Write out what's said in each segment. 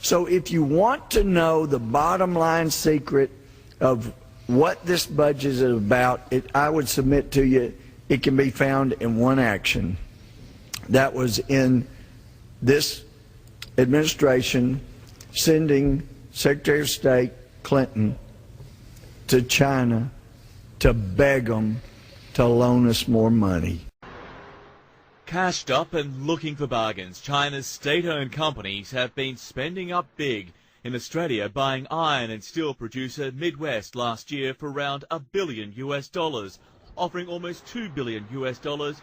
So if you want to know the bottom line secret of what this budget is about, I would submit to you it can be found in one action. That was in this administration sending Secretary of State Clinton to China to beg them to loan us more money. Cashed up and looking for bargains, China's state-owned companies have been spending up big. In Australia, buying iron and steel producer Midwest last year for around $1 billion, offering almost $2 billion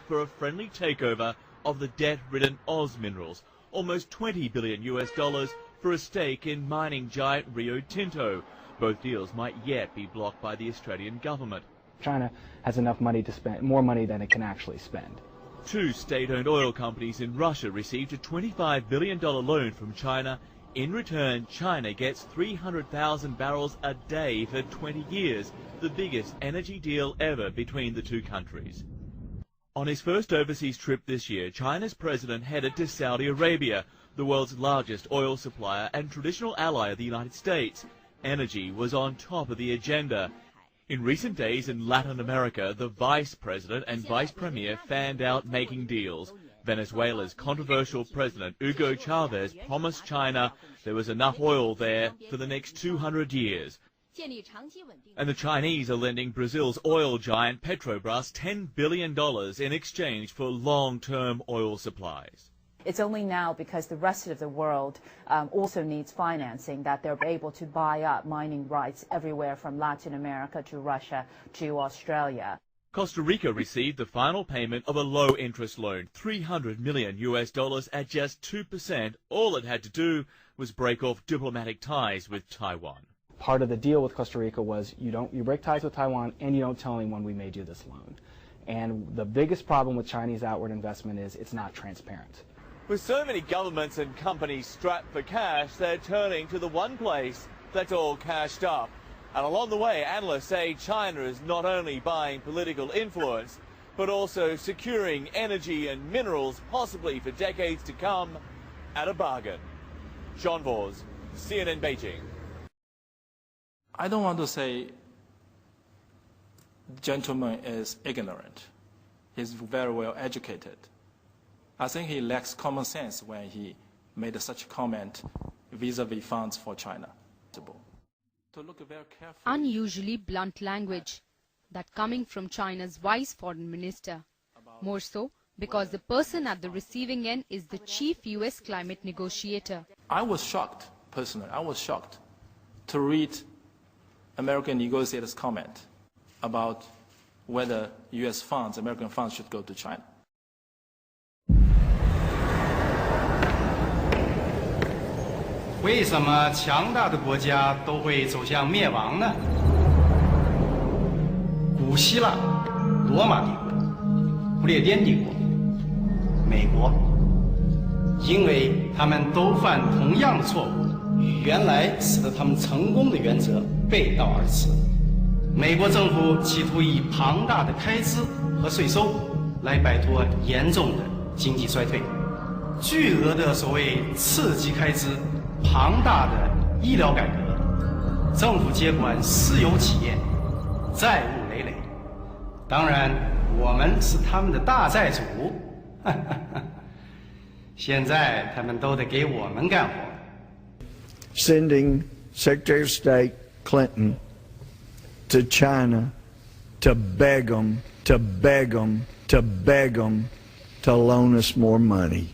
for a friendly takeover of the debt-ridden Oz Minerals, almost $20 billion for a stake in mining giant Rio Tinto. Both deals might yet be blocked by the Australian government. China has enough money to spend, more money than it can actually spend. Two state-owned oil companies in Russia received a $25 billion loan from China. In return, China gets 300,000 barrels a day for 20 years, the biggest energy deal ever between the two countries. On his first overseas trip this year, China's president headed to Saudi Arabia, the world's largest oil supplier and traditional ally of the United States. Energy was on top of the agenda. In recent days in Latin America, the vice president and vice premier fanned out making deals. Venezuela's controversial president Hugo Chavez promised China there was enough oil there for the next 200 years. And the Chinese are lending Brazil's oil giant Petrobras $10 billion in exchange for long-term oil supplies. It's only now, because the rest of the world also needs financing, that they're able to buy up mining rights everywhere from Latin America to Russia to Australia. Costa Rica received the final payment of a low-interest loan, $300 million at just 2%. All it had to do was break off diplomatic ties with Taiwan. Part of the deal with Costa Rica was you break ties with Taiwan and you don't tell anyone we made you this loan. And the biggest problem with Chinese outward investment is it's not transparent. With so many governments and companies strapped for cash, they're turning to the one place that's all cashed up. And along the way, analysts say China is not only buying political influence, but also securing energy and minerals, possibly for decades to come, at a bargain. John Vos, CNN Beijing. I don't want to say the gentleman is ignorant. He's very well educated. I think he lacks common sense when he made such a comment vis-a-vis funds for China. To look very carefully. Unusually blunt language, that coming from China's vice foreign minister. More so because the person at the receiving end is the chief US climate negotiator. I was shocked, personally, I was shocked to read American negotiators' comment about whether US funds, American funds should go to China. Why 什么强大的国家都会走向灭亡呢？古希腊、罗马帝国、不列颠帝国、美国，因为他们都犯同样的错误，与原来使得他们成功的原则背道而驰。美国政府企图以庞大的开支和税收来摆脱严重的经济衰退，巨额的所谓刺激开支。 庞大的医疗改革，政府接管私有企业，债务累累。当然，我们是他们的大债主。现在他们都得给我们干活。Sending Secretary of State Clinton to China to beg them to loan us more money.